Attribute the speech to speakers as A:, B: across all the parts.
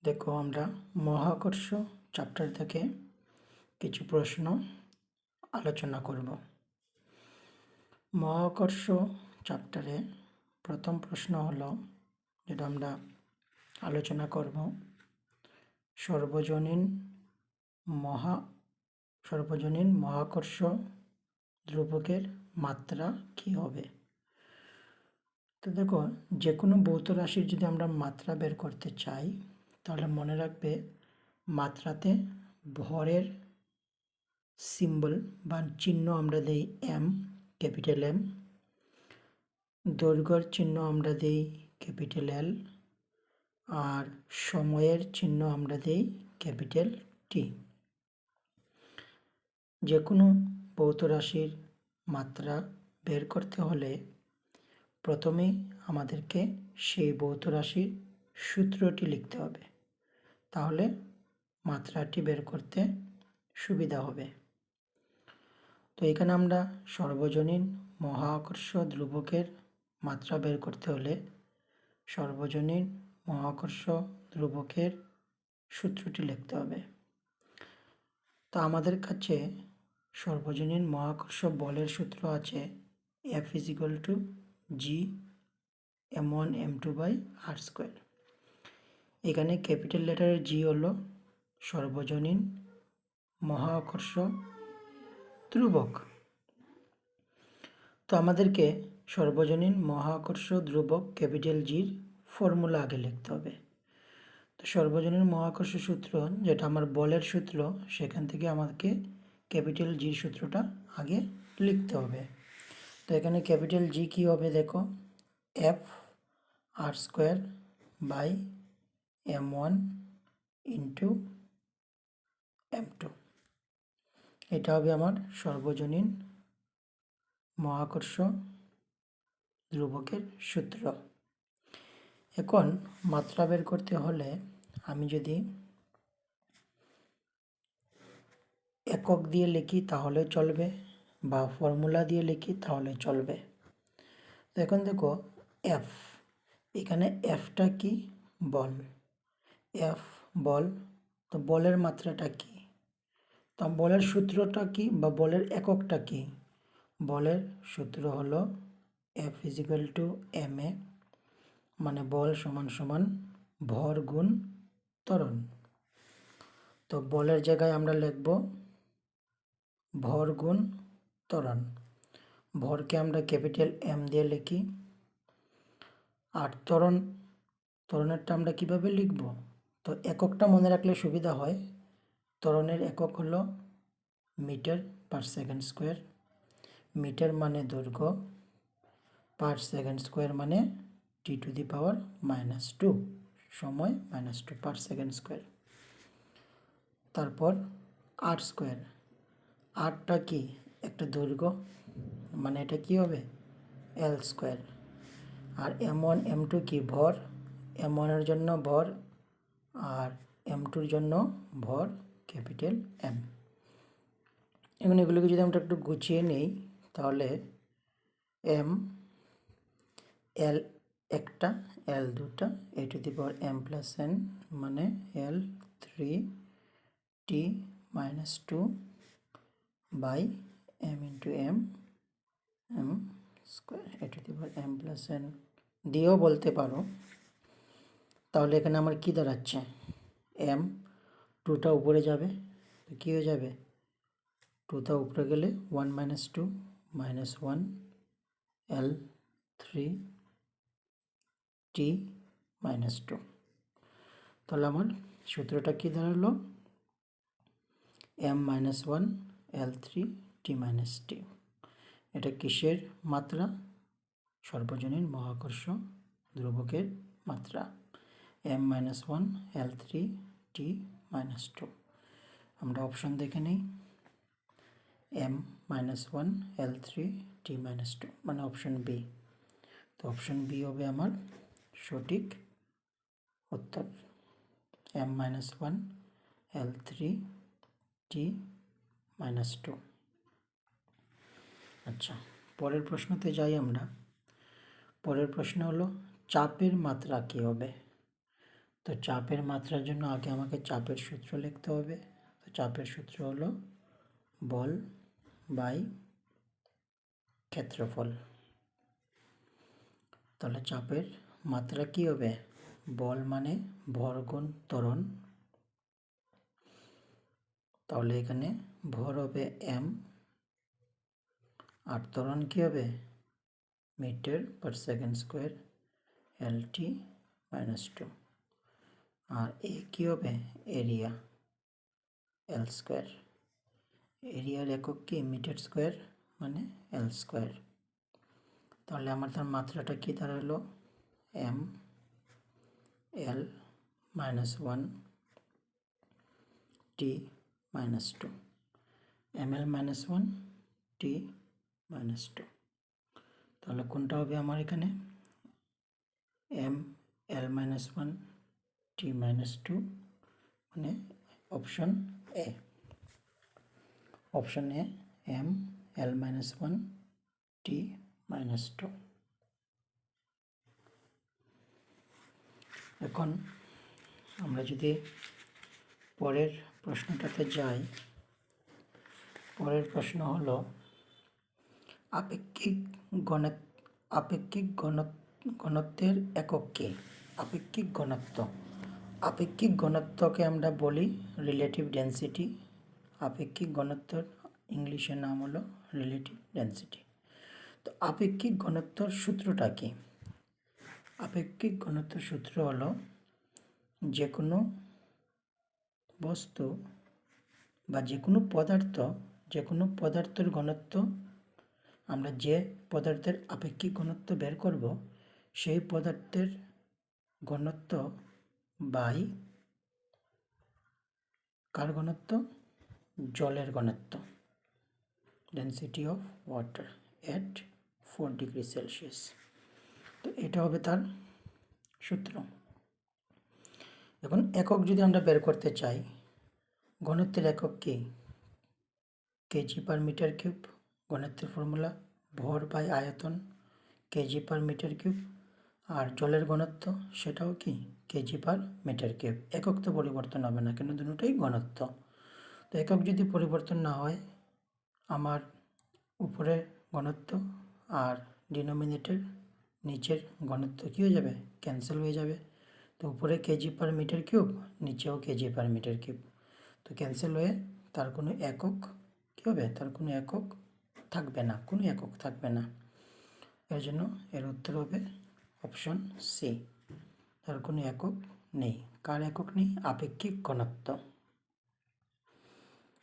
A: দেখো আমরা মহাকর্ষ চ্যাপ্টার থেকে কিছু প্রশ্ন আলোচনা করব। মহাকর্ষ চ্যাপ্টারে প্রথম প্রশ্ন হলো, যেটা আমরা আলোচনা করব, সর্বজনীন মহাকর্ষ ধ্রুবকের মাত্রা কি হবে। তো দেখো, যে কোনো ভৌত রাশির যদি আমরা মাত্রা বের করতে চাই, তাহলে মনে রাখবে মাত্রাতে ভরের সিম্বল বা চিহ্ন আমরা দেই এম, ক্যাপিটাল এম। দৈর্ঘ্যের চিহ্ন আমরা দেই ক্যাপিটাল এল, আর সময়ের চিহ্ন আমরা দেই ক্যাপিটাল টি। যে কোনো ভৌত রাশির মাত্রা বের করতে হলে প্রথমেই আমাদেরকে সেই ভৌত রাশির সূত্রটি লিখতে হবে, তাহলে মাত্রাটি বের করতে সুবিধা হবে। তো এখানে আমরা সর্বজনীন মহাকর্ষ ধ্রুবকের মাত্রা বের করতে হলে সর্বজনীন মহাকর্ষ ধ্রুবকের সূত্রটি লিখতে হবে। তো আমাদের কাছে সর্বজনীন মহাকর্ষ বলের সূত্র আছে F = G m1 m2/r²। এখানে ক্যাপিটাল লেটারের জি হলো সর্বজনীন মহাকর্ষ ধ্রুবক। তো আমাদেরকে সর্বজনীন মহাকর্ষ ধ্রুবক ক্যাপিটাল জির ফর্মুলা আগে লিখতে হবে। তো সর্বজনীন মহাকর্ষ সূত্র, যেটা আমার বলের সূত্র, সেখান থেকে আমাকে ক্যাপিটাল জির সূত্রটা আগে লিখতে হবে। তো এখানে ক্যাপিটাল জি কী হবে, দেখো, F/r² m1 × m2। এটা হবে আমার সর্বজনীন মহাকর্ষ ধ্রুবকের সূত্র। এখন মাত্রা বের করতে হলে আমি যদি একক দিয়ে লিখি তাহলে চলবে, বা ফর্মুলা দিয়ে লিখি তাহলে চলবে। তো এখন দেখো এফ, এখানে এফটা কি, বল। এফ বল, তো বলের মাত্রাটা কি, তো বলের সূত্রটা কি বা বলের এককটা কি। বলের সূত্র হলো F = ma, মানে বল সমান সমান ভর গুণ ত্বরণ। তো বলের জায়গায় আমরা লিখব ভর গুণ ত্বরণ। ভরকে আমরা ক্যাপিটাল এম দিয়ে লিখি। আর ত্বরণেরটা আমরা কিভাবে লিখব, তো এককটা মনে রাখলে সুবিধা হয়। ত্বরণের একক হলো মিটার/সেকেন্ড²। মিটার মানে দৈর্ঘ্য, %² মানে T⁻², সময় -2/s²। তারপর r², আরটা কি, একটা দৈর্ঘ্য, মানে এটা কি হবে L²। আর m1 m2 কি, ভর, m1-এর জন্য ভর আর m2-র জন্য ভর ক্যাপিটাল এম। এখন এগুলোকে যদি আমরা একটু গুছিয়ে নিই, তাহলে এম, এল একটা, এল দুটা, a⁴m+n মানে L3t−2/m m², a⁴m+n দিয়েও বলতে পারো। তাহলে এখানে আমার কি দাঁড়াচ্ছে, এম, 2টা উপরে যাবে, তো কী হয়ে যাবে, 2টা উপরে গেলে 1 - 2 -1 L3t−2। তাহলে আমার সূত্রটা কি দাঁড়ালো, m−1 L3t−2। এটা কিসের মাত্রা, সর্বজনীন মহাকর্ষ ধ্রুবকের মাত্রা, m−1 L3t−2। আমরা অপশন দেখে নিই, m−1 L3t−2 মানে অপশন বি। তো অপশন বি হবে আমার সঠিক উত্তর, m−1 L3t−2। আচ্ছা, পরের প্রশ্নতে যাই আমরা। পরের প্রশ্ন হলো চাপের মাত্রা কী হবে। তো চাপের মাত্রার জন্য আগে আমাকে চাপের সূত্র লিখতে হবে। তো চাপের সূত্র হলো বল বাই ক্ষেত্রফল। তাহলে চাপের মাত্রা কি হবে? বল মানে ভর গুণ ত্বরণ। তাহলে এখানে ভর হবে m, আর ত্বরণ কি হবে? Metre per second square LT -2। আর এ কি হবে? Area L square. এরিয়ার একক কি? মিটার স্কোয়ার মানে L স্কোয়ার। তাহলে আমার তার মাত্রাটা কি দাঁড়ালো? m L -1 T -2, ml -1 T -2। তাহলে কোনটা হবে আমার এখানে? m L -1 T -2 মানে option A. Option A m L -1 T -2। এখন আমরা যদি পরের প্রশ্নটাতে যাই, পরের প্রশ্ন হলো আপেক্ষিক ঘনত্বের একক কি? আপেক্ষিক ঘনত্ব। আপেক্ষিক ঘনত্বকে আমরা বলি রিলেটিভ ডেন্সিটি। আপেক্ষিক ঘনত্বের ইংলিশের নাম হলো রিলেটিভ ডেন্সিটি। তো আপেক্ষিক ঘনত্বর সূত্রটা কি? আপেক্ষিক ঘনত্বের সূত্র হলো যে কোনো বস্তু বা যে কোনো পদার্থের ঘনত্ব, আমরা যে পদার্থের আপেক্ষিক ঘনত্ব বের করব সেই পদার্থের ঘনত্ব বাই কার ঘনত্ব? জলের ঘনত্ব, density of water at 4 degree Celsius. তো এটা হবে তার সূত্র। এখন একক যদি আমরা বের করতে চাই, ঘনত্বের একক কি? KG per metre cube. ঘনত্বের ফর্মুলা ভর বাই আয়তন কেজি পার মিটার কিউব। আর জলের ঘনত্ব সেটাও কি? KG per metre cube. একক তো পরিবর্তন হবে না, কেন দুটোই ঘনত্ব। তো একক যদি পরিবর্তন না হয়, আমার উপরে ঘনত্ব আর ডিনোমিনেটর নিচের ঘনত্ব কী হয়ে যাবে? ক্যান্সেল হয়ে যাবে। তো উপরে কেজি পার মিটার কিউব, নিচেও কেজি পার মিটার কিউব। তো ক্যান্সেল হয়ে তার কোনো একক কী হবে? তার কোনো একক থাকবে না, কোনো একক থাকবে না। এর জন্য এর উত্তর হবে অপশন সি, তার কোনো একক নেই। কার একক নেই? আপেক্ষিক ঘনত্ব।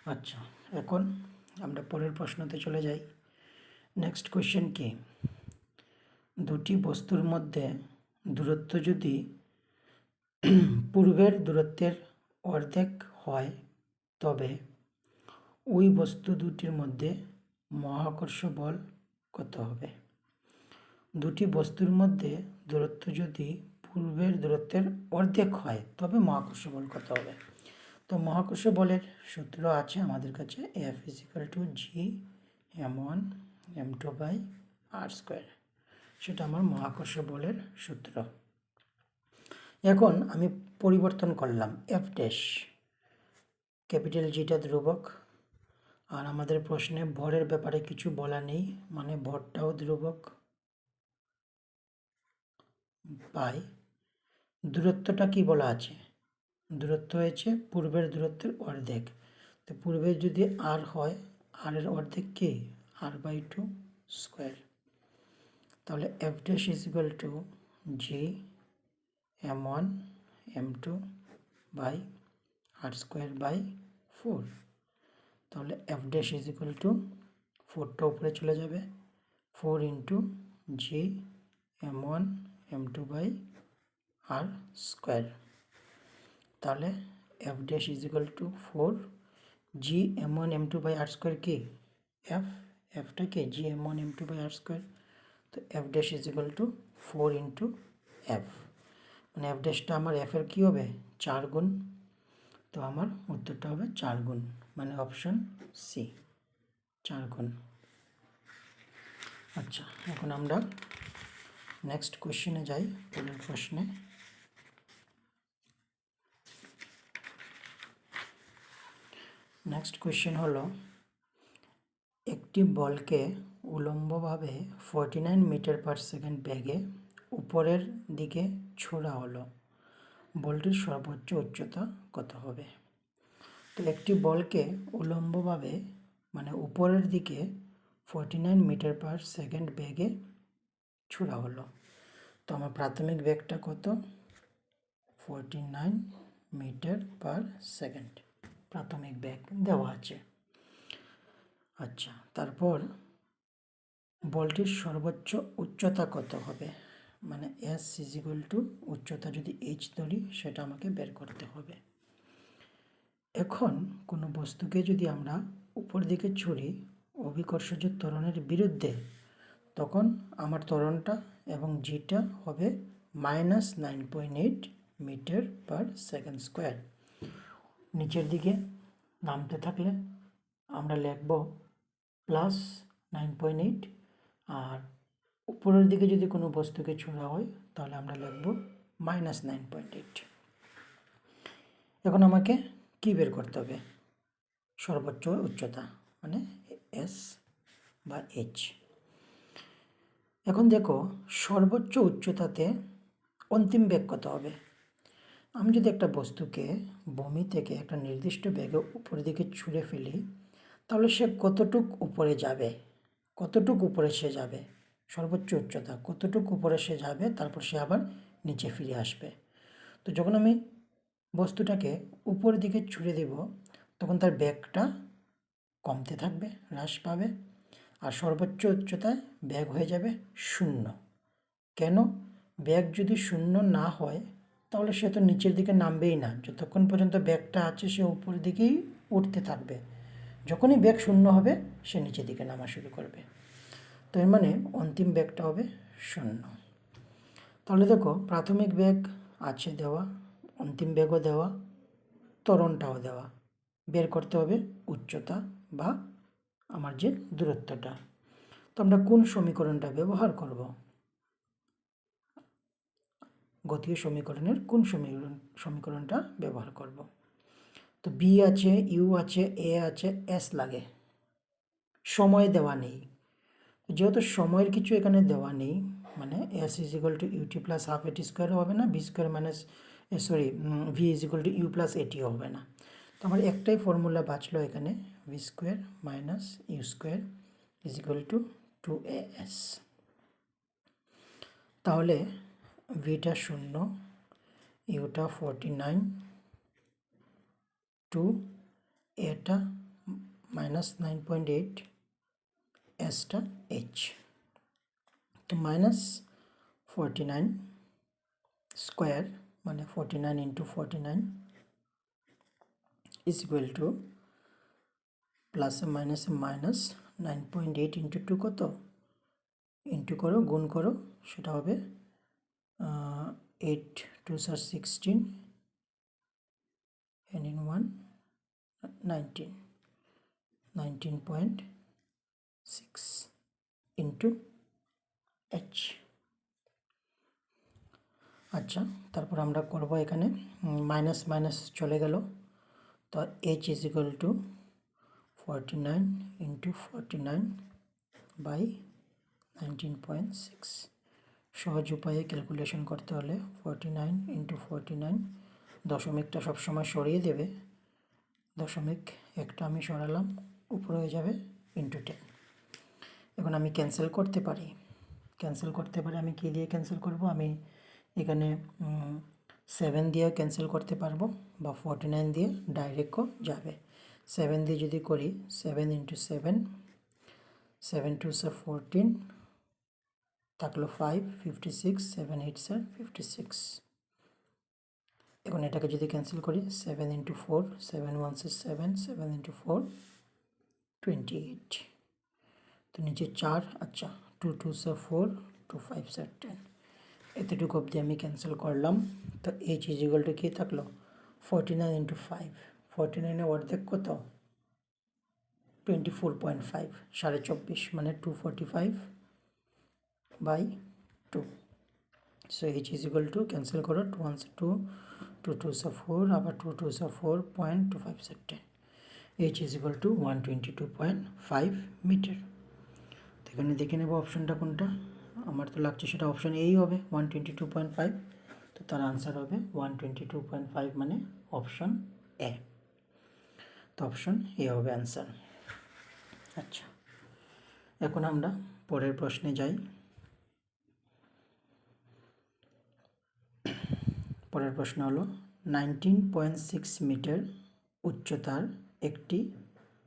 A: আচ্ছা, এখন আমরা পরের প্রশ্নতে চলে যাই। নেক্সট কোয়েশ্চেন কি? দুটি বস্তুর মধ্যে দূরত্ব যদি পূর্বের দূরত্বের অর্ধেক হয় তবে ওই বস্তু দুটির মধ্যে মহাকর্ষ বল কত হবে? দুটি বস্তুর মধ্যে দূরত্ব যদি পূর্বের দূরত্বের অর্ধেক হয় তবে মহাকর্ষ বল কত হবে? তো মহাকর্ষ বলের সূত্র আছে আমাদের কাছে, F = G m1 m2/r²। সেটা আমার মহাকর্ষ বলের সূত্র। এখন আমি পরিবর্তন করলাম F ড্যাশ, ক্যাপিটাল জিটা ধ্রুবক। আর আমাদের প্রশ্নে ভরের ব্যাপারে কিছু বলা নেই, মানে ভরটাও ধ্রুবক, বাই দূরত্বটা কি বলা আছে? দূরত্ব হয়েছে পূর্বের দূরত্বের অর্ধেক। তো পূর্বের যদি আর হয়, আর এর অর্ধেক কি? r/2 square. তাহলে F dash = G m1 m2/r²/4। তাহলে F ড্যাশ = 4টা উপরে চলে যাবে, 4 × G m1 m2/r²। তাহলে F dash = 4 G m1 m2/r² কি? Fটা কি? G m1 m2/r²। তো F ড্যাশ = 4 × F, মানে F ড্যাশটা আমার F এর কী হবে? 4 গুণ। তো আমার উত্তরটা হবে 4 গুণ, মানে অপশন সি, 4 গুণ। আচ্ছা, এখন আমরা নেক্সট কোশ্চেনে যাই। পরের প্রশ্নে নেক্সট কোয়েশ্চেন হলো একটি বলকে উলম্বভাবে 49 মিটার পার সেকেন্ড বেগে উপরের দিকে ছোড়া হলো, বলটির সর্বোচ্চ উচ্চতা কত হবে? তো একটি বলকে উলম্বভাবে মানে উপরের দিকে 49 মিটার পার সেকেন্ড বেগে ছোড়া হলো। তো আমার প্রাথমিক বেগটা কত? 49 মিটার পার সেকেন্ড প্রাথমিক বেগ দেওয়া আছে। আচ্ছা, তারপর বলটির সর্বোচ্চ উচ্চতা কত হবে, মানে এস ইজ ইকুয়াল টু উচ্চতা যদি এইচ ধরি সেটা আমাকে বের করতে হবে। এখন কোনো বস্তুকে যদি আমরা উপর দিকে ছুড়ি অভিকর্ষজ ত্বরণের বিরুদ্ধে, তখন আমার ত্বরণটা এবং জিটা হবে -9.8 মিটার পার সেকেন্ড স্কোয়ার। নিচের দিকে নামতে থাকলে আমরা লিখব +9.8, আর উপরের দিকে যদি কোনো বস্তুকে ছোড়া হয় তাহলে আমরা লিখব -9.8। এখন আমাকে কি বের করতে হবে? সর্বোচ্চ উচ্চতা মানে এস বা এইচ। এখন দেখো সর্বোচ্চ উচ্চতাতে অন্তিম বেগ কত হবে? আমি যদি একটা বস্তুকে ভূমি থেকে একটা নির্দিষ্ট বেগে উপরের দিকে ছুঁড়ে ফেলি, তাহলে সে কতটুক উপরে যাবে, কতটুক উপরে সে যাবে, সর্বোচ্চ উচ্চতা কতটুক উপরে সে যাবে, তারপর সে আবার নিচে ফিরে আসবে। তো যখন আমি বস্তুটাকে উপরের দিকে ছুঁড়ে দেব তখন তার বেগটা কমতে থাকবে, হ্রাস পাবে, আর সর্বোচ্চ উচ্চতায় বেগ হয়ে যাবে 0। কেন? বেগ যদি 0 না হয় তাহলে সে তো নিচের দিকে নামবেই না, যতক্ষণ পর্যন্ত বেগটা আছে সে উপরের দিকেই উঠতে থাকবে। যখনই বেগ 0 হবে সে নিচের দিকে নামা শুরু করবে। তো এর মানে অন্তিম বেগটা হবে 0। তাহলে দেখো প্রাথমিক বেগ আছে দেওয়া, অন্তিম বেগও দেওয়া, ত্বরণটাও দেওয়া। বের করতে হবে উচ্চতা বা আমার যে দূরত্বটা। তো আমরা কোন সমীকরণটা ব্যবহার করব? গতীয় সমীকরণের কোন সমীকরণটা ব্যবহার করব? তো বি আছে, ইউ আছে, এ আছে, এস লাগে, সময় দেওয়া নেই। যেহেতু সময়ের কিছু এখানে দেওয়া নেই, মানে S is equal to U T plus half A T স্কোয়ারও হবে না, V square minus V is equal to you plus এটিও হবে না। তো আমার একটাই ফর্মুলা বাঁচলো এখানে, V square minus you square is equal to 2as। তাহলে ভিটা 0, ইউটা 49, 2 এটা -9.8, এসটা এইচ। তো -49 স্কোয়ার মানে 49 ইন্টু 49 ইজ ইকুয়াল টু প্লাসে মাইনাসে মাইনাস 9.8 ইন্টু 2 কত, ইন্টু করো, গুণ করো, সেটা হবে 8 2 are 16 and in 1 19.6 into H. আচ্ছা, তারপর আমরা করব এখানে মাইনাস মাইনাস চলে গেল, তো H is equal to 49 into 49 by 19.6। সহজ উপায়ে ক্যালকুলেশন করতে হলে 49 ইন্টু 49, দশমিকটা সবসময় সরিয়ে দেবে, দশমিক একটা আমি সরালাম, উপরে হয়ে যাবে ইন্টু 10। এখন আমি ক্যান্সেল করতে পারি, আমি কী দিয়ে ক্যান্সেল করব? আমি এখানে 7 দিয়ে ক্যান্সেল করতে পারবো, বা 49 দিয়ে ডাইরেক্টও যাবে। 7 দিয়ে যদি করি, 7 ইন্টু 7, 7 2 are 14, থাকলো 5, 56, 7 8 are 56। এখন এটাকে যদি ক্যান্সেল করি, 7 ইন্টু 4, 7 1 are 7, 7 ইন্টু 4 28। তো নিচে 4, আচ্ছা 2 2 are 4, 2 5 are 10। এতটুকু অবধি আমি ক্যান্সেল করলাম। তো এইচ ইজ ইকুয়াল টু কী থাকলো? 49 ইন্টু 5, 49 অর্ধেক কত? 24.5, 24.5 মানে 245 by 2। So H is equal to, cancel করো, 2 1 2, 2 2 4, আবার 2 2 4, 0.25 10। H is equal to 122.5 metre. তো এখানে দেখে নেব অপশনটা কোনটা, আমার তো লাগছে সেটা অপশন এই হবে 122.5, তো তার আনসার হবে 122.5 মানে অপশন এ। তো অপশন এ হবে অ্যান্সার। আচ্ছা, এখন আমরা পরের প্রশ্নে যাই। পরের প্রশ্ন হলো 19.6 মিটার উচ্চতার একটি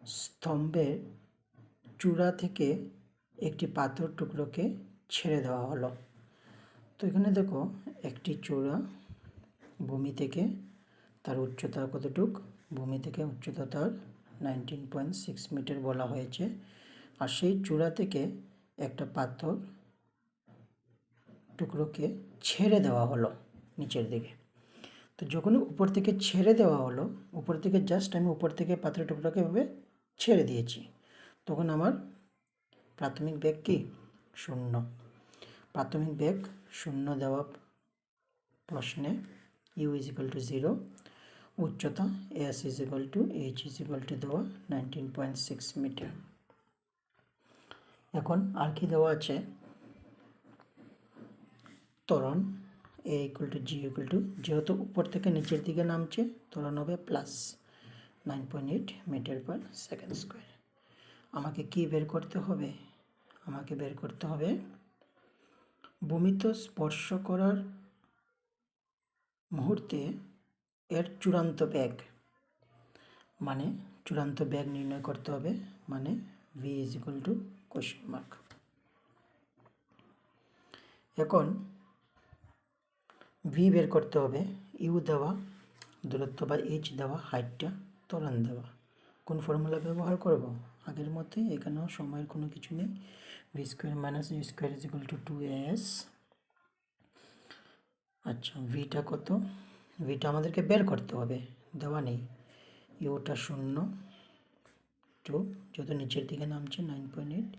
A: স্তম্ভের চূড়া থেকে একটি পাথর টুকরোকে ছেড়ে দেওয়া হলো। তো এখানে দেখো একটি চূড়া, ভূমি থেকে তার উচ্চতা কতটুক, ভূমি থেকে উচ্চতা তার 19.6 মিটার বলা হয়েছে, আর সেই চূড়া থেকে একটা পাথর টুকরোকে ছেড়ে দেওয়া হলো নিচের দিকে। তো যখন উপর থেকে ছেড়ে দেওয়া হলো, উপর থেকে জাস্ট আমি উপর থেকে পাথরের টুকরোকে এভাবে ছেড়ে দিয়েছি, তখন আমার প্রাথমিক বেগ কি 0। প্রাথমিক বেগ 0 দেওয়া প্রশ্নে ইউ ইজ ইকুয়াল টু 0, উচ্চতা s is equal to h is equal to দেওয়া 19.6 মিটার। এখন আর কি দেওয়া আছে, ত্বরণ a equal to g equal to, যেহেতু উপর থেকে নিচের দিকে নামছে ত্বরণ হবে plus 9.8 metre per second square. আমাকে কি বের করতে হবে, আমাকে বের করতে হবে ভূমিতে স্পর্শ করার মুহূর্তে এর চূড়ান্ত বেগ, মানে চূড়ান্ত বেগ নির্ণয় করতে হবে, মানে V is equal to question mark. এখন ভি বের করতে হবে, ইউ দেওয়া দূরত্ব বা এইচ দেওয়া হাইটটা, ত্বরণ দেওয়া। কোন ফর্মুলা ব্যবহার করব, আগের মতোই, এখানেও সময়ের কোনো কিছু নেই। V square minus you square is equal to 2as। আচ্ছা, ভিটা কত, ভিটা আমাদেরকে বের করতে হবে, দেওয়া নেই। ইউটা 0, 2 যেহেতু নিচের দিকে নামছে 9.8,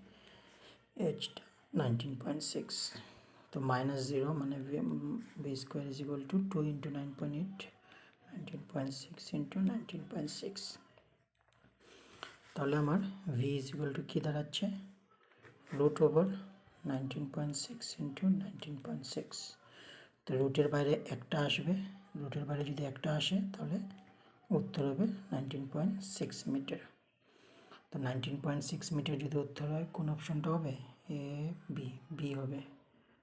A: এইচটা 19.6, তো -0 মানে V square is equal two 2 into 9.8, 19.6 into 19.6। তাহলে আমার ভি ইজ ইকুয়াল টু কী দাঁড়াচ্ছে, রুট ওভার 19.6 ইন্টু 19.6। তো রুটের বাইরে একটা আসবে, রুটের বাইরে যদি একটা আসে তাহলে উত্তর হবে 19.6 মিটার। তো 19.6 মিটার যদি উত্তর হয় কোন অপশনটা হবে, এ বি, বি হবে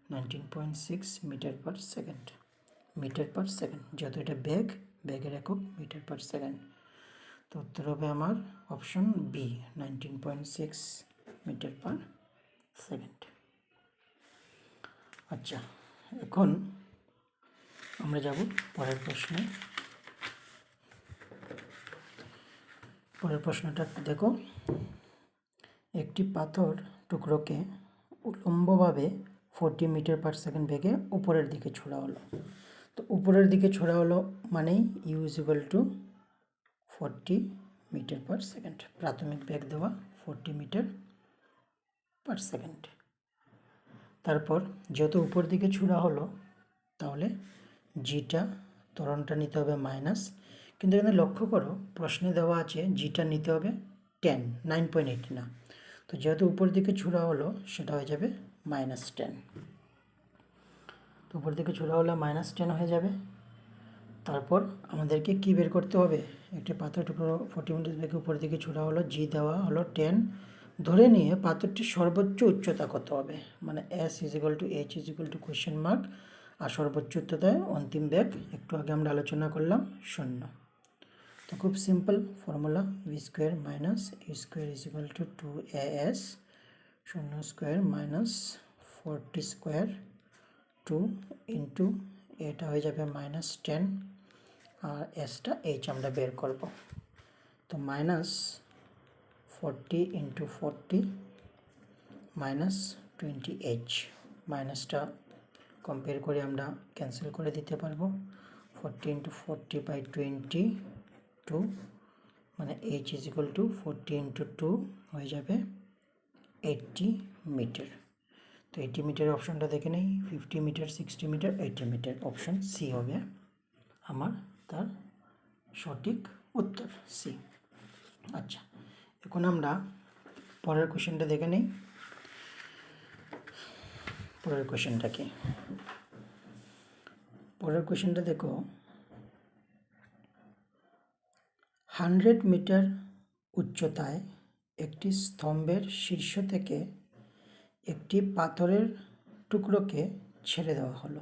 A: 19.6 metre per second, metre per second, যেহেতু এটা বেগ, বেগের একক মিটার পার সেকেন্ড। তো উত্তর হবে আমার option B 19.6 metre per second. আচ্ছা, এখন আমরা যাব পরের প্রশ্নে। পরের প্রশ্নটা দেখো, একটি পাথর টুকরোকে উলম্বভাবে 40 মিটার পার সেকেন্ড বেগে উপরের দিকে ছোড়া হলো। তো উপরের দিকে ছোড়া হলো মানেই U is equal to 40 metre per second, প্রাথমিক বেগ দেওয়া 40 মিটার পার সেকেন্ড। তারপর যেহেতু উপর দিকে ছোড়া হলো তাহলে জিটা, ত্বরণটা নিতে হবে মাইনাস, কিন্তু এখানে লক্ষ্য করো প্রশ্নে দেওয়া আছে জিটা নিতে হবে 10, 9.8 না। তো যেহেতু উপর দিকে ছোড়া হলো সেটা হয়ে যাবে -10। তো উপর দিকে ছোড়া হলে -10 হয়ে যাবে। তারপর আমাদেরকে কি বের করতে হবে, একটি পাথর টুকরো 40 মিটার বেগে উপর দিকে ছোড়া হলো, জি দেওয়া হলো 10, ধরে নিয়ে পাথরটির সর্বোচ্চ উচ্চতা কত হবে, মানে S is equal to h is equal to question mark, আর সর্বোচ্চ উচ্চতায় অন্তিম বেগ একটু আগে আমরা আলোচনা করলাম 0। তো খুব simple formula, V square minus you square is equal to 2as, 0 square minus 40 square 2 into এটা হয়ে যাবে -10, আর এসটা এইচ আমরা বের করব। তো -40 ইন্টু 40 -20h, মাইনাসটা কম্পেয়ার করে আমরা ক্যান্সেল করে দিতে পারবো। 40 ইন্টু 40/22 মানে H is equal to 40 into 2 হয়ে যাবে 80 মিটার। তো 80 মিটারের অপশনটা দেখে নেই, 50 metre, 60 metre, 80 metre, option C হবে আমার তার সঠিক উত্তর, সি। আচ্ছা, এখন আমরা পরের কোশ্চেনটা দেখে নিই। পরের কোশ্চেনটা কি? পরের কোশ্চেনটা দেখো, 100 মিটার উচ্চতায় একটি স্তম্ভের শীর্ষ থেকে একটি পাথরের টুকরোকে ছেড়ে দেওয়া হলো।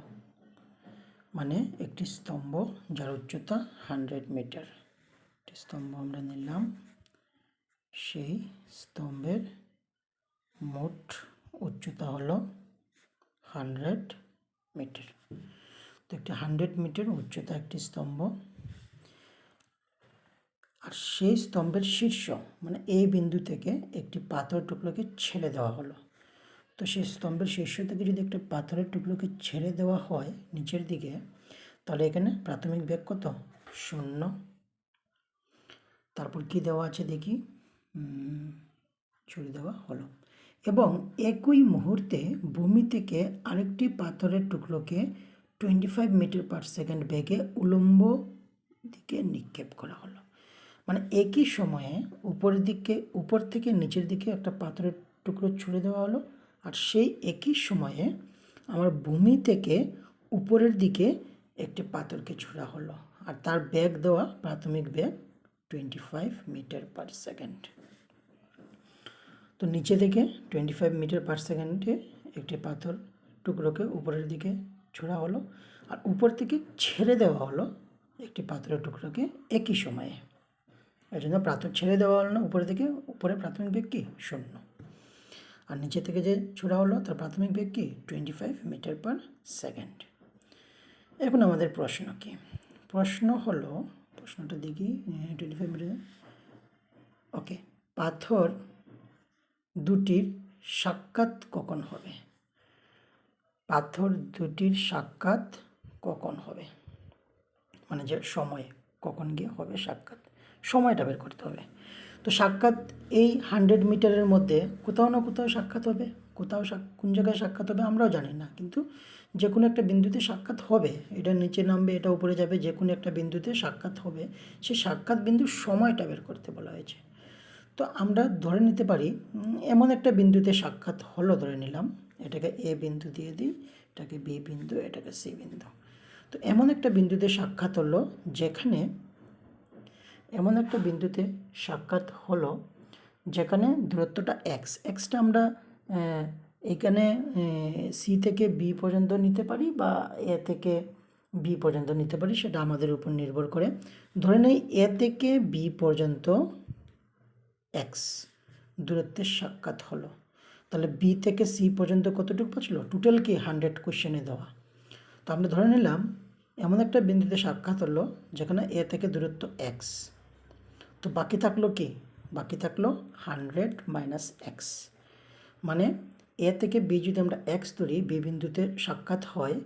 A: মানে একটি স্তম্ভ যার উচ্চতা 100 মিটার, একটি স্তম্ভ আমরা নিলাম, সেই স্তম্ভের মোট উচ্চতা হলো 100 মিটার। তো একটি 100 মিটার উচ্চতা একটি স্তম্ভ, আর সেই স্তম্ভের শীর্ষ মানে এই বিন্দু থেকে একটি পাথর টুকরোকে ছেড়ে দেওয়া হলো। তো সেই স্তম্ভের শীর্ষ থেকে যদি একটা পাথরের টুকরোকে ছেড়ে দেওয়া হয় নিচের দিকে, তাহলে এখানে প্রাথমিক বেগ কত? 0। তারপর কি দেওয়া আছে দেখি, ছুড়ে দেওয়া হলো। এবং একই মুহূর্তে ভূমি থেকে আরেকটি পাথরের টুকরোকে 25 মিটার পার সেকেন্ড বেগে উলম্ব দিকে নিক্ষেপ করা হলো। মানে একই সময়ে উপর থেকে নিচের দিকে একটা পাথরের টুকরো ছুড়ে দেওয়া হলো, আর সেই একই সময়ে আমার ভূমি থেকে উপরের দিকে একটি পাথরকে ছোড়া হলো, আর তার বেগ দেওয়া প্রাথমিক বেগ 25 মিটার পার সেকেন্ড। তো নিচে থেকে 25 মিটার পার সেকেন্ডে একটি পাথর টুকরোকে উপরের দিকে ছোড়া হলো, আর উপর থেকে ছেড়ে দেওয়া হলো একটি পাথরের টুকরোকে একই সময়ে। এর জন্য ছেড়ে দেওয়া হলো না উপরে থেকে, উপরে প্রাথমিক বেগ কি? 0। আর নিচে থেকে যে ছোড়া হলো তার প্রাথমিক বেগ কি? 25 মিটার পার সেকেন্ড। এখন আমাদের প্রশ্ন কি? প্রশ্ন হলো, প্রশ্নটা দেখি, 25 মিটার। ওকে, পাথর দুটির সাক্ষাৎ কখন হবে? পাথর দুটির সাক্ষাৎ কখন হবে, মানে যে সময় কখন গিয়ে হবে সাক্ষাৎ, সময়টা বের করতে হবে। তো সাক্ষাৎ এই 100 মিটারের মধ্যে কোথাও না কোথাও সাক্ষাৎ হবে, কোথাও কোন জায়গায় সাক্ষাৎ হবে আমরাও জানি না, কিন্তু যে কোনো একটা বিন্দুতে সাক্ষাৎ হবে। এটা নিচে নামবে, এটা উপরে যাবে, যে কোনো একটা বিন্দুতে সাক্ষাৎ হবে। সেই সাক্ষাৎ বিন্দুর সময়টা বের করতে বলা হয়েছে। তো আমরা ধরে নিতে পারি এমন একটা বিন্দুতে সাক্ষাৎ হলো, ধরে নিলাম, এটাকে এ বিন্দু দিয়ে দিই, এটাকে বি বিন্দু, এটাকে সি বিন্দু। তো এমন একটা বিন্দুতে সাক্ষাৎ হলো যেখানে, এমন একটা বিন্দুতে সাক্ষাৎ হলো যেখানে দূরত্বটা এক্সটা আমরা এখানে সি থেকে বি পর্যন্ত নিতে পারি বা এ থেকে বি পর্যন্ত নিতে পারি, সেটা আমাদের উপর নির্ভর করে। ধরে নেই এ থেকে বি পর্যন্ত এক্স দূরত্বের সাক্ষাৎ হলো, তাহলে বি থেকে সি পর্যন্ত কতটুকু বাঁচলো? টোটাল কি 100 কোশ্চেনে দেওয়া। তো আমরা ধরে নিলাম এমন একটা বিন্দুতে সাক্ষাৎ হলো যেখানে এ থেকে দূরত্ব এক্স। তো বাকি থাকলো কি? বাকি থাকলো 100 মাইনাস এক্স। মানে এ থেকে বি যদি আমরা এক্স ধরি, বি বিন্দুতে সাক্ষাৎ হয়,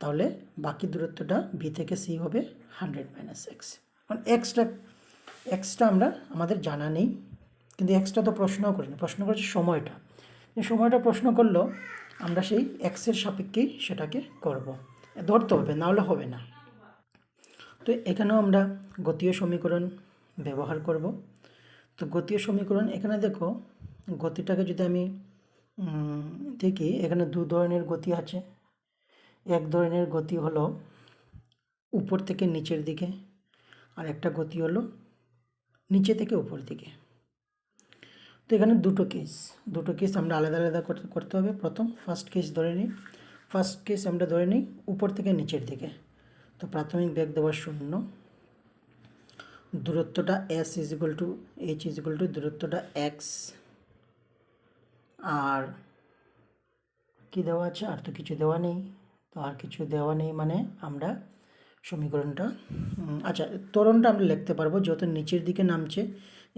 A: তাহলে বাকি দূরত্বটা বি থেকে সি হবে 100 মাইনাস এক্স। মানে এক্সটা আমরা আমাদের জানা নেই, কিন্তু এক্সটা তো প্রশ্নও করিনি, প্রশ্ন করেছে সময়টা। সময়টা প্রশ্ন করলেও আমরা সেই এক্সের সাপেক্ষেই সেটাকে করব, ধরতে হবে, নাহলে হবে না। তো এখানেও আমরা গতীয় সমীকরণ ব্যবহার করব। তো গতীয় সমীকরণ, এখানে দেখো গতিটাকে যদি আমি দেখি, এখানে দু ধরনের গতি আছে। এক ধরনের গতি হলো উপর থেকে নিচের দিকে, আর একটা গতি হলো নিচে থেকে উপর দিকে। তো এখানে দুটো কেস আমরা আলাদা আলাদা করতে হবে। প্রথম ফার্স্ট কেস ধরে নিই, ফার্স্ট কেস আমরা ধরে নিই উপর থেকে নিচের দিকে। তো প্রাথমিক বেগ দেওয়া 0, দূরত্বটা S is equal to h is equal two দূরত্বটা এক্স, আর কি দেওয়া আছে? আর তো কিছু দেওয়া নেই। তো আর কিছু দেওয়া নেই মানে আমরা সমীকরণটা, আচ্ছা ত্বরণটা আমরা লিখতে পারবো, যত নিচের দিকে নামছে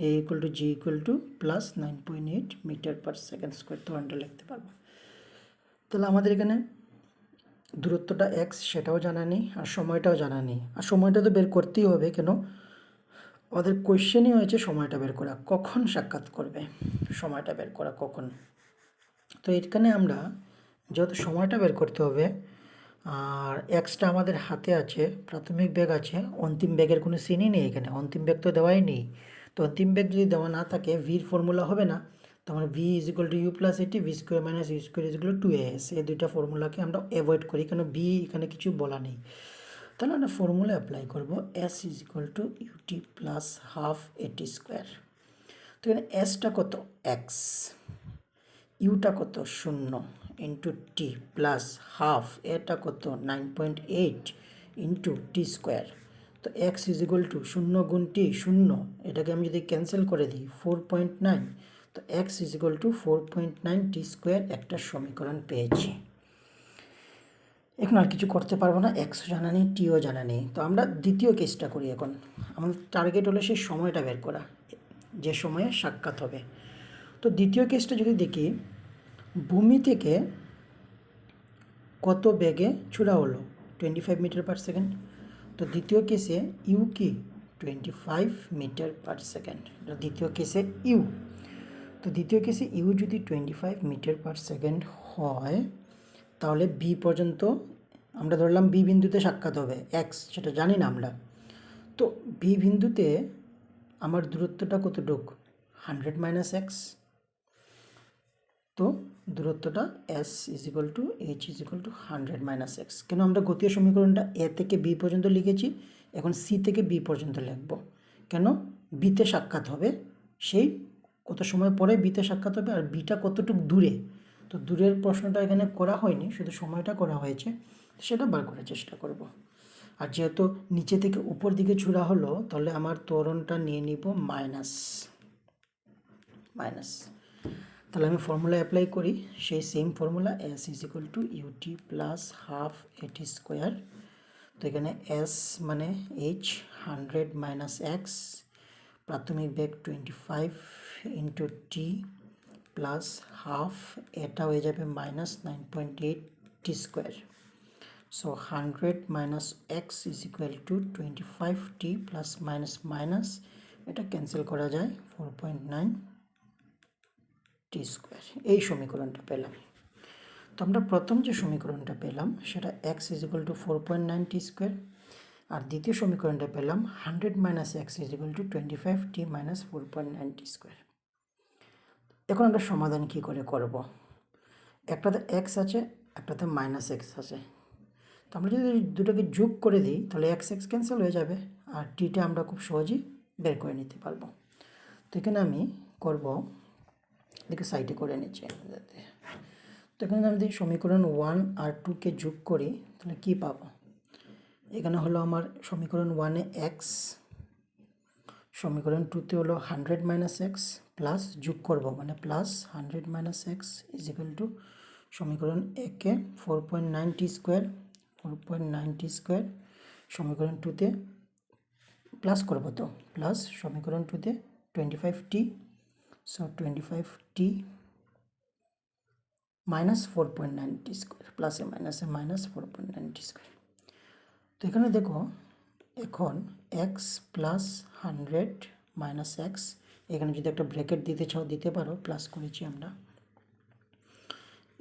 A: a equal to g equal to plus 9.8 metre per second square, ত্বরণটা লিখতে পারবো। তাহলে আমাদের এখানে দূরত্বটা এক্স সেটাও জানা নেই, আর সময়টাও জানা নেই। আর সময়টা তো বের করতেই হবে, কেন? আমাদের কোয়েশ্চেনই হয়েছে সময়টা বের করা, কখন সাক্ষাৎ করবে, সময়টা বের করা কখন। তো এখানে আমরা যেহেতু সময়টা বের করতে হবে, আর এক্সটা আমাদের হাতে আছে, প্রাথমিক বেগ আছে, অন্তিম বেগের কোনো সিনই নেই এখানে, অন্তিম বেগ তো দেওয়াই নেই। তো অন্তিম বেগ যদি দেওয়া না থাকে ভির ফর্মুলা হবে না, তো আমরা v is equal to you plus at, v square minus you square is equal to 2as, এই দুইটা ফর্মুলাকে আমরা অ্যাভয়েড করি, কারণ বি এখানে কিছু বলা নেই। তাহলে আমরা ফর্মুলা অ্যাপ্লাই করব, S is equal to U T plus half A T square. তো এখানে এসটা কত এক্স, ইউটা কত 0 ইন্টু টি প্লাস হাফ, এটা কত 9.8 ইন্টু টি স্কোয়ার। তো এক্স ইজ ইকুয়াল টু 0 গুণ টি 0, এটাকে আমি যদি ক্যান্সেল করে দিই 4.9, তো x is equal to 4.9 t square একটা সমীকরণ পেয়েছি। এখন আর কিছু করতে পারবো না, এক্সও জানা নেই টিও জানা নেই। তো আমরা দ্বিতীয় কেসটা করি। এখন আমাদের টার্গেট হলো সেই সময়টা বের করা, যে সময়ে সাক্ষাৎ হবে। তো দ্বিতীয় কেসটা যদি দেখি, ভূমি থেকে কত বেগে ছোড়া হলো 25 মিটার পার সেকেন্ড। তো দ্বিতীয় কেসে ইউ কি 25 মিটার পার সেকেন্ড, দ্বিতীয় কেসে ইউ। তো দ্বিতীয় কেসে ইউ যদি 25 মিটার পার সেকেন্ড হয়, তাহলে বি পর্যন্ত আমরা ধরলাম বি বিন্দুতে সাক্ষাৎ হবে এক্স, সেটা জানি না আমরা। তো বি বিন্দুতে আমার দূরত্বটা কতটুক 100 মাইনাস এক্স। তো দূরত্বটা S is equal to h is equal to 100 minus x. কেন আমরা গতীয় সমীকরণটা এ থেকে বি পর্যন্ত লিখেছি, এখন সি থেকে বি পর্যন্ত লিখব। কেন বিতে সাক্ষাৎ হবে, সেই কত সময় পরে বিতে সাক্ষাৎ হবে, আর বিটা কতটুক দূরে। তো দূরের প্রশ্নটা এখানে করা হয়নি, শুধু সময়টা করা হয়েছে, সেটা বার করার চেষ্টা করব। আর যেহেতু নিচে থেকে উপর দিকে ছুড়া হলো, তাহলে আমার ত্বরণটা নিয়ে নিব মাইনাস। তাহলে আমি ফর্মুলা অ্যাপ্লাই করি, সেই same formula S is equal to U T plus half A T square. তো এখানে এস মানে এইচ 100 মাইনাস এক্স, প্রাথমিক বেগ 25 ইন্টু টি প্লাস হাফ, এটা হয়ে যাবে minus 9.8 T square. So 100 minus x is equal to 25 T plus minus minus, এটা cancel করা যায় 4.9 টি স্কোয়ার। এই সমীকরণটা পেলাম। তো আমরা প্রথম যে সমীকরণটা পেলাম সেটা x is equal to 4.9 t square, আর দ্বিতীয় সমীকরণটা পেলাম 100 minus x is equal to 25 t minus 4.9 t square. এখন আমরা সমাধান কী করে করব, একটাতে এক্স আছে, একটাতে মাইনাস এক্স আছে। তো আমরা যদি দুটোকে যোগ করে দিই, তাহলে এক্স এক্স ক্যান্সেল হয়ে যাবে, আর টিটা আমরা খুব সহজেই বের করে নিতে পারবো। তো এখানে আমি করব, এদিকে সাইডে করে নিচ্ছি। তো এখানে আমি যদি সমীকরণ 1 আর 2কে যোগ করি, তাহলে কী পাবো, এখানে হলো আমার সমীকরণ 1-এ এক্স, সমীকরণ 2তে হলো 100 মাইনাস এক্স, প্লাস যোগ করব মানে plus 100 minus x is equal two সমীকরণ 1-এ 4.9 টি স্কোয়ার, 4.9 টি স্কোয়ার, সমীকরণ 2তে প্লাস করব, তো প্লাস সমীকরণ 2তে 25 টি, so 25 t minus 4.9 t square, প্লাসে মাইনাসে মাইনাস 4.9 টি স্কোয়ার। তো এখানে দেখো, এখন এক্স প্লাস 100 মাইনাস এক্স, এখানে যদি একটা ব্র্যাকেট দিতে চাও দিতে পারো, প্লাস করেছি আমরা।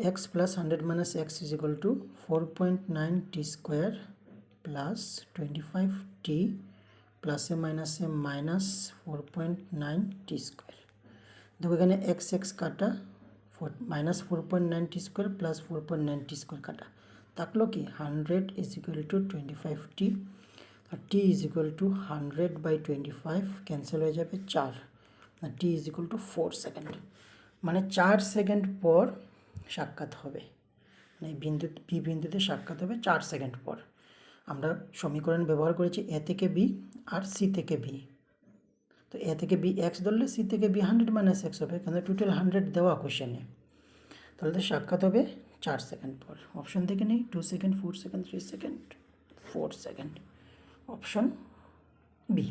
A: X plus 100 minus x is equal to 4.9 t square plus 25 t প্লাসে মাইনাসে মাইনাস 4.9 টি স্কোয়ার। দেখো এখানে এক্স এক্স কাটা, minus 4.9 t square plus 4.9 t square কাটা, থাকলো কি 100 ইজ ইকুয়াল টু 25 টি, আর t is equal to 100 by 25 cancel হয়ে যাবে 4, আর t is equal to 4 second, মানে 4 সেকেন্ড পর সাক্ষাৎ হবে, মানে বি বিন্দুতে সাক্ষাৎ হবে 4 সেকেন্ড পর। আমরা সমীকরণ ব্যবহার করেছি এ থেকে বি আর সি থেকে বি। তো এ থেকে বি এক্স ধরলে সি থেকে বি 100 মাইনাস এক্স হবে, কিন্তু টোটাল 100 দেওয়া কোশ্চেনে। তাহলে তো সাক্ষাৎ হবে 4 সেকেন্ড পর। অপশন থেকে নেই 2 second, 4 second, 3 second, 4 second. Option B,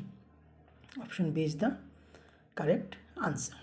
A: option B is the correct answer.